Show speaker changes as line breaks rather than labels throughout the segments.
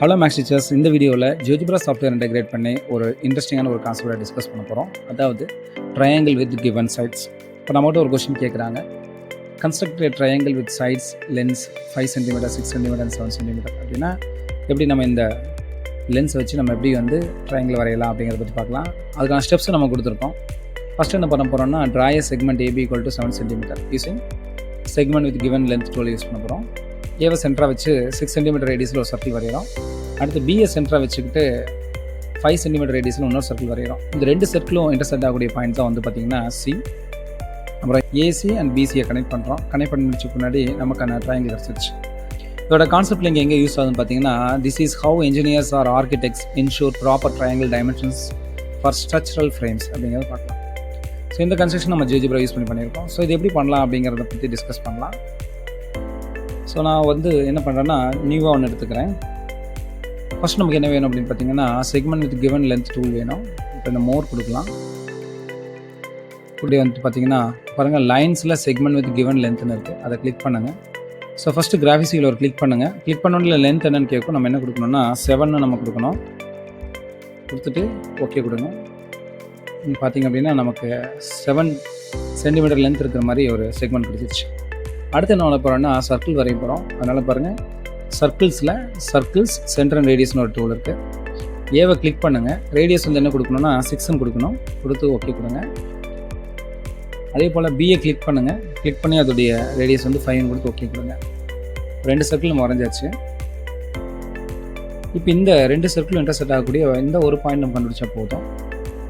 Hello maths teachers, இந்த வீடியோவில் GeoGebra software integrate பண்ணி ஒரு இன்ட்ரெஸ்டிங்கான ஒரு கான்செப்டை டிஸ்கஸ் பண்ண போகிறோம். அதாவது ட்ரையாங்கிள் வித் கிவன் சைட்ஸ். இப்போ நம்மகிட்ட ஒரு கொஸ்டின் கேட்குறாங்க, construct triangle with sides lengths 5 cm, 6 cm and 7 cm அப்படின்னா எப்படி நம்ம இந்த லென்ஸ் வச்சு நம்ம எப்படி வந்து ட்ரையாங்கிள் வரையலாம் அப்படிங்கிறத பற்றி பார்க்கலாம். அதுக்கான ஸ்டெப்ஸை நம்ம கொடுத்துருக்கோம். ஃபஸ்ட்டு என்ன பண்ண போகிறோம்னா, draw a segment AB = 7 cm using segment with given length tool use பண்ண போகிறோம். ஏவை சென்டராக வச்சு 6 cm ரேடியஸில் ஒரு சர்க்கிள் வரைகிறோம். அடுத்து பிஏ சென்டராக வச்சுக்கிட்டு 5 cm ரேடியஸில் இன்னொரு சர்க்கிள் வரைகிறோம். இந்த ரெண்டு சர்க்கிளும் இன்டர்செக்ட் ஆகக்கூடிய பாயிண்ட் தான் வந்து பார்த்திங்கன்னா சி. அப்புறம் ஏசி அண்ட் பிசியை கனெக்ட் பண்ணுறோம். கனெக்ட் பண்ணி முடிச்ச முன்னாடி நமக்கான ட்ரையாங்கிள் கிடச்சிருச்சு. இதோட கான்செப்ட்ல இங்கே எங்கே யூஸ் ஆகுதுன்னு பார்த்தீங்கன்னா, this is how engineers R architects insure proper triangle dimensions for structural frames அப்படிங்கிறத பார்க்கலாம். ஸோ இந்த கன்ஸ்ட்ரக்ஷன் நம்ம GeoGebra யூஸ் பண்ணியிருக்கோம். ஸோ இது எப்படி பண்ணலாம் அப்படிங்கிறத பற்றி டிஸ்கஸ் பண்ணலாம். ஸோ நான் வந்து என்ன பண்ணுறேன்னா, நியூவாக ஒன்று எடுத்துக்கிறேன். ஃபஸ்ட் நமக்கு என்ன வேணும் அப்படின்னு பார்த்தீங்கன்னா, segment with given length tool வேணும். இப்போ இந்த மோர் கொடுக்கலாம். இப்படி வந்துட்டு பார்த்தீங்கன்னா பாருங்கள், லைன்ஸில் செக்மெண்ட் வித் கிவன் லென்த்னு இருக்குது. அதை கிளிக் பண்ணுங்கள். ஸோ ஃபஸ்ட்டு கிராஃபிக்ஸில் ஒரு கிளிக் பண்ணுங்கள். கிளிக் பண்ணோன்னு லென்த் என்னென்னு கேட்கும். நம்ம என்ன கொடுக்கணும்னா 7 நம்ம கொடுக்கணும். கொடுத்துட்டு ஓகே கொடுங்க. பார்த்திங்க அப்படின்னா நமக்கு 7 cm லென்த் இருக்கிற மாதிரி ஒரு செக்மெண்ட் கொடுத்துருச்சு. அடுத்து என்ன பண்ண போகிறோம்னா, சர்க்கிள் வரைய போகிறோம். அதனால் பாருங்கள், சர்க்கிள்ஸ் சென்டர் அண்ட் ரேடியஸ்னு ஒரு டூல் இருக்குது. ஏவை கிளிக் பண்ணுங்கள். ரேடியஸ் வந்து என்ன கொடுக்கணும்னா 6 கொடுக்கணும். கொடுத்து ஓகே கொடுங்க. அதே போல் பிஏ கிளிக் பண்ணுங்கள். கிளிக் பண்ணி அதோடைய ரேடியஸ் வந்து 5 கொடுத்து ஓகே கொடுங்க. 2 சர்க்கிள் நம்ம வரைஞ்சாச்சு. இப்போ இந்த 2 சர்க்கிளும் இன்டர்செக்ட் ஆகக்கூடிய இந்த ஒரு பாயிண்ட் நம்ம கண்டுபிடிச்சா போதும்.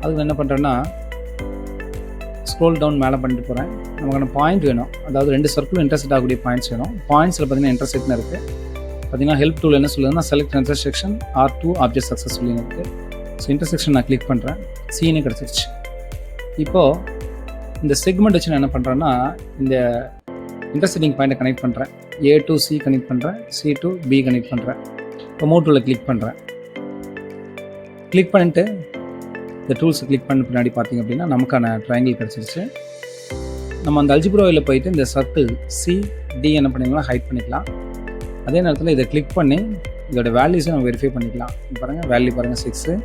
அதுக்கு என்ன பண்ணுறேன்னா, ஸ்க்ரோல் டவுன் மேலே பண்ணிட்டு போகிறேன். நமக்கான பாயிண்ட் வேணும். அதாவது 2 சர்க்கிளும் இன்டர்செக்ட் ஆகக்கூடிய பாயிண்ட்ஸ் வேணும். பாயிண்ட்ஸில் பார்த்தீங்கன்னா இன்டர்செக்ட்னு இருக்குது. பார்த்தீங்கன்னா ஹெல்ப் டூல் என்ன சொல்லுதுன்னா, செலக்ட் இன்டர்செக்ஷன் ஆர் 2 ஆப்ஜெக்ட் சக்ஸஸ்ஃபுல்லின்னு இருக்குது. ஸோ இன்டர்செக்ஷன் நான் கிளிக் பண்ணுறேன். சீனு கிடச்சிருச்சு. இப்போது இந்த செக்மெண்ட் வச்சு நான் என்ன பண்ணுறேன்னா, இந்த இன்டர்செக்டிங் பாயிண்ட்டை கனெக்ட் பண்ணுறேன். A to C கனெக்ட் பண்ணுறேன். C to B கனெக்ட் பண்ணுறேன். இப்போ மோர் டூலில் கிளிக் பண்ணுறேன். கிளிக் பண்ணிட்டு இந்த டூல்ஸை கிளிக் பண்ண பின்னாடி பார்த்திங்க அப்படின்னா நமக்கான ட்ரையாங்கிள் கிடச்சிருச்சு. நம்ம அந்த அல்ஜிப்ராவில் போயிட்டு இந்த சர்க்கிள் CD என்ன பண்ணிக்கலாம், ஹைட் பண்ணிக்கலாம். அதே நேரத்தில் இதை கிளிக் பண்ணி இதோட வேல்யூஸை நம்ம வெரிஃபை பண்ணிக்கலாம். பாருங்கள், வேல்யூ பாருங்கள் 6.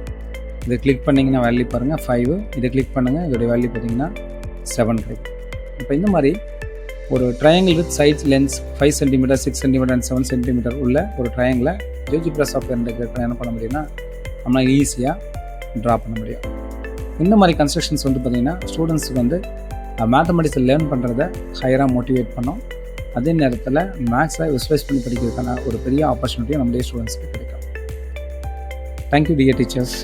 இதை கிளிக் பண்ணிங்கன்னா வேல்யூ பாருங்கள் 5. இதை கிளிக் பண்ணுங்கள், இதோடைய வேல்யூ பார்த்திங்கன்னா 7 கிடைக்கும். இப்போ இந்த மாதிரி ஒரு triangle with sides lengths 5 cm, 6 cm and 7 cm உள்ள ஒரு ட்ரையாங்கிளை GeoGebra சாஃப்ட்வேர் இன்டெகிரேட் என்ன பண்ண முடியும்னா, நம்மளால் ஈஸியாக ட்ரா பண்ண முடியும். இந்த மாதிரி கன்ஸ்ட்ரக்ஷன்ஸ் வந்து பார்த்திங்கன்னா ஸ்டூடெண்ட்ஸுக்கு வந்து மேத்தமெட்டிக்ஸை லேர்ன் பண்ணுறத ஹையராக மோட்டிவேட் பண்ணோம். அதே நேரத்தில் மேக்ஸை விசுவலைஸ் பண்ணி படிக்கிறதுக்கான ஒரு பெரிய ஆப்பர்ச்சுனிட்டியும் நம்முடைய ஸ்டூடெண்ட்ஸ்க்கு கிடைக்கும். Thank you dear teachers.